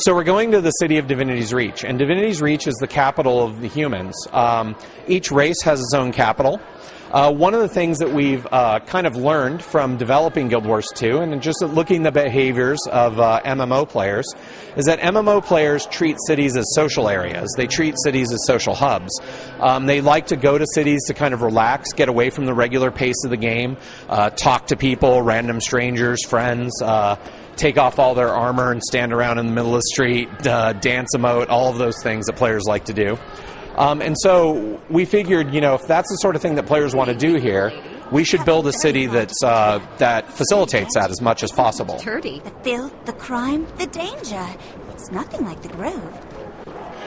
So we're going to the city of Divinity's Reach, and Divinity's Reach is the capital of the humans. Each race has its own capital. One of the things that we've kind of learned from developing Guild Wars 2 and just looking at the behaviors of MMO players is that MMO players treat cities as social areas. They treat cities as social hubs. They like to go to cities to kind of relax, get away from the regular pace of the game, talk to people, random strangers, friends, take off all their armor and stand around in the middle of the street, dance emote, all of those things that players like to do. And so we figured, if that's the sort of thing that players want to do here, we should build a city that facilitates that as much as possible. The filth, the crime, the danger. It's nothing like the Grove.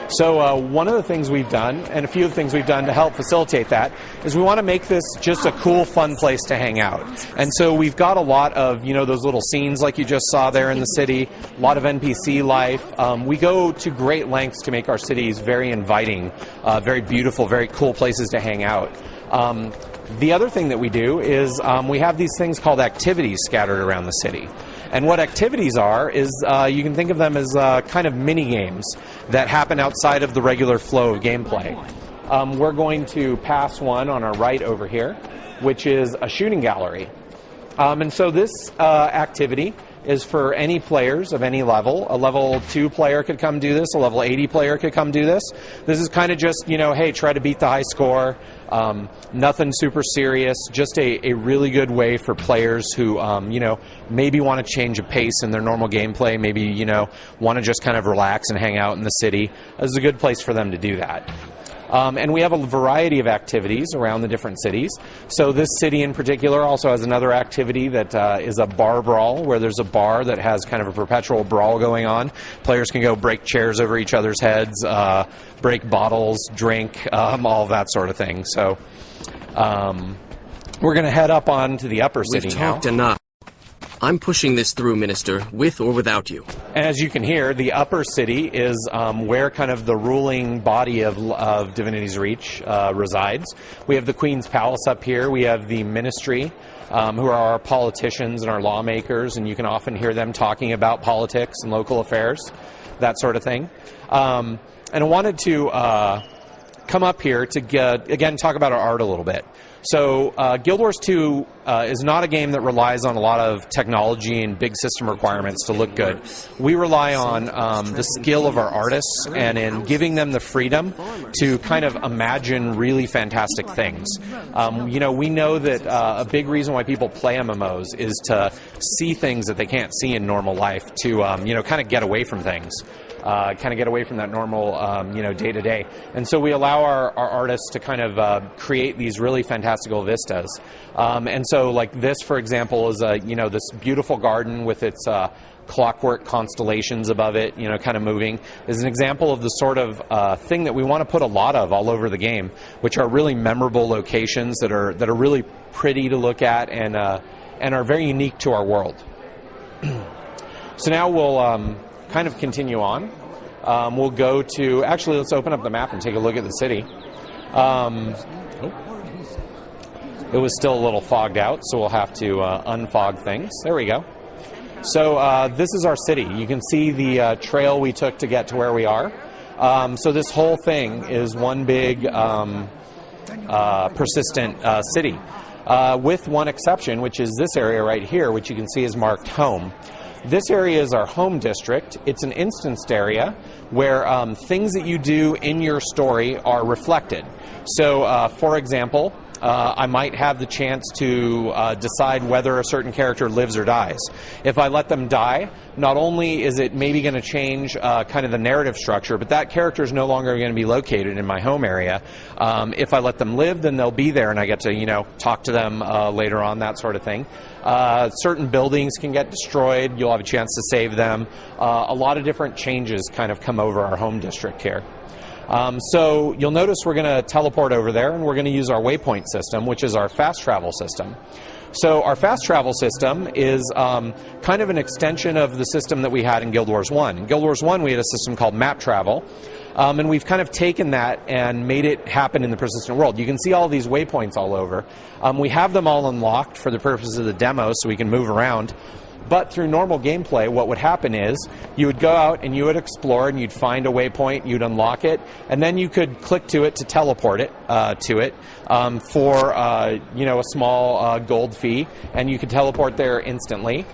So one of the things we've done, and a few of the things we've done to help facilitate that, is we want to make this just a cool, fun place to hang out. And so we've got a lot of, those little scenes like you just saw there in the city, a lot of NPC life. We go to great lengths to make our cities very inviting, very beautiful, very cool places to hang out. The other thing that we do is we have these things called activities scattered around the city. And what activities are is you can think of them as kind of mini-games that happen outside of the regular flow of gameplay. We're going to pass one on our right over here, which is a shooting gallery. And so this activity is for any players of any level. A level 2 player could come do this. A level 80 player could come do this. This is kind of just, hey, try to beat the high score. Nothing super serious. Just a really good way for players who, maybe want to change a pace in their normal gameplay. Maybe, want to just kind of relax and hang out in the city. This is a good place for them to do that. And we have a variety of activities around the different cities. So this city in particular also has another activity that is a bar brawl, where there's a bar that has kind of a perpetual brawl going on. Players can go break chairs over each other's heads, break bottles, drink, all of that sort of thing. So we're going to head up on to the upper city now. We've talked enough. I'm pushing this through, Minister, with or without you. And as you can hear, the upper city is where kind of the ruling body of Divinity's Reach resides. We have the Queen's Palace up here. We have the Ministry, who are our politicians and our lawmakers, and you can often hear them talking about politics and local affairs, that sort of thing. And I wanted to come up here to, again, talk about our art a little bit. So Guild Wars 2 is not a game that relies on a lot of technology and big system requirements to look good. We rely on the skill of our artists and in giving them the freedom to kind of imagine really fantastic things. We know that a big reason why people play MMOs is to see things that they can't see in normal life, to kind of get away from things. Kind of get away from that normal, day-to-day. And so we allow our artists to kind of create these really fantastical vistas. And so, like this, for example, is this beautiful garden with its clockwork constellations above it, kind of moving, is an example of the sort of thing that we want to put a lot of all over the game, which are really memorable locations that are really pretty to look at and are very unique to our world. So now we'll kind of continue on. We'll go to, actually, let's open up the map and take a look at the city. It was still a little fogged out, so we'll have to unfog things. There we go. So this is our city. You can see the trail we took to get to where we are. So this whole thing is one big persistent city, with one exception, which is this area right here, which you can see is marked home. This area is our home district. It's an instanced area where things that you do in your story are reflected. So, for example, I might have the chance to decide whether a certain character lives or dies. If I let them die, not only is it maybe going to change kind of the narrative structure, but that character is no longer going to be located in my home area. If I let them live, then they'll be there and I get to, talk to them later on, that sort of thing. Certain buildings can get destroyed. You'll have a chance to save them. A lot of different changes kind of come over our home district here. So you'll notice we're going to teleport over there, and we're going to use our waypoint system, which is our fast travel system. So our fast travel system is kind of an extension of the system that we had in Guild Wars 1. In Guild Wars 1, we had a system called map travel, and we've kind of taken that and made it happen in the persistent world. You can see all these waypoints all over. We have them all unlocked for the purpose of the demo, so we can move around. But through normal gameplay, what would happen is you would go out and you would explore and you'd find a waypoint, you'd unlock it, and then you could click to it to teleport it to it for a small gold fee, and you could teleport there instantly.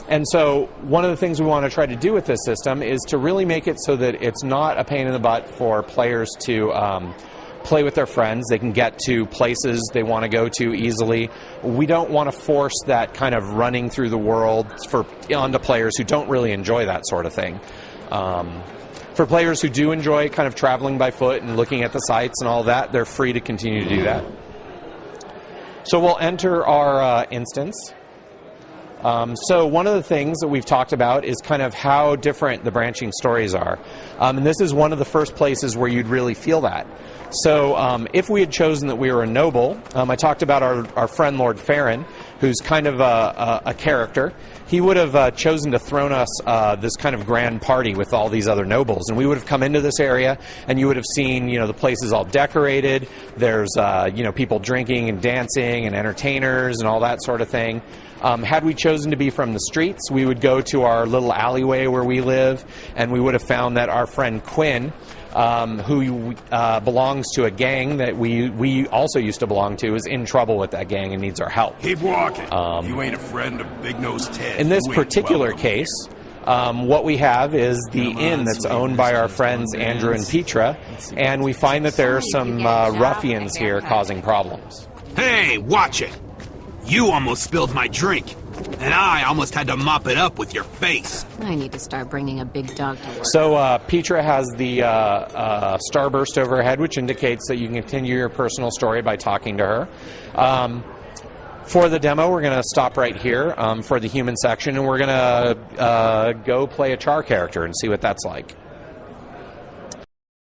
And so one of the things we want to try to do with this system is to really make it so that it's not a pain in the butt for players to play with their friends. They can get to places they want to go to easily. We don't want to force that kind of running through the world onto players who don't really enjoy that sort of thing. For players who do enjoy kind of traveling by foot and looking at the sights and all that, they're free to continue to do that. So we'll enter our instance. So one of the things that we've talked about is kind of how different the branching stories are. And this is one of the first places where you'd really feel that. So if we had chosen that we were a noble, I talked about our friend Lord Farron, who's kind of a character. He would have chosen to thrown us this kind of grand party with all these other nobles, and we would have come into this area, and you would have seen, the place is all decorated. There's, people drinking and dancing and entertainers and all that sort of thing. Had we chosen to be from the streets, we would go to our little alleyway where we live, and we would have found that our friend Quinn, who belongs to a gang that we also used to belong to, is in trouble with that gang and needs our help. Keep walking. You ain't a friend of Big Nose Ted. In this particular case, what we have is the inn that's owned by our friends Andrew and Petra, and we find that there are some ruffians here causing problems. Hey, watch it! You almost spilled my drink, and I almost had to mop it up with your face. I need to start bringing a big dog to work. So Petra has the starburst over her head, which indicates that you can continue your personal story by talking to her. For the demo, we're going to stop right here for the human section, and we're going to go play a char character and see what that's like.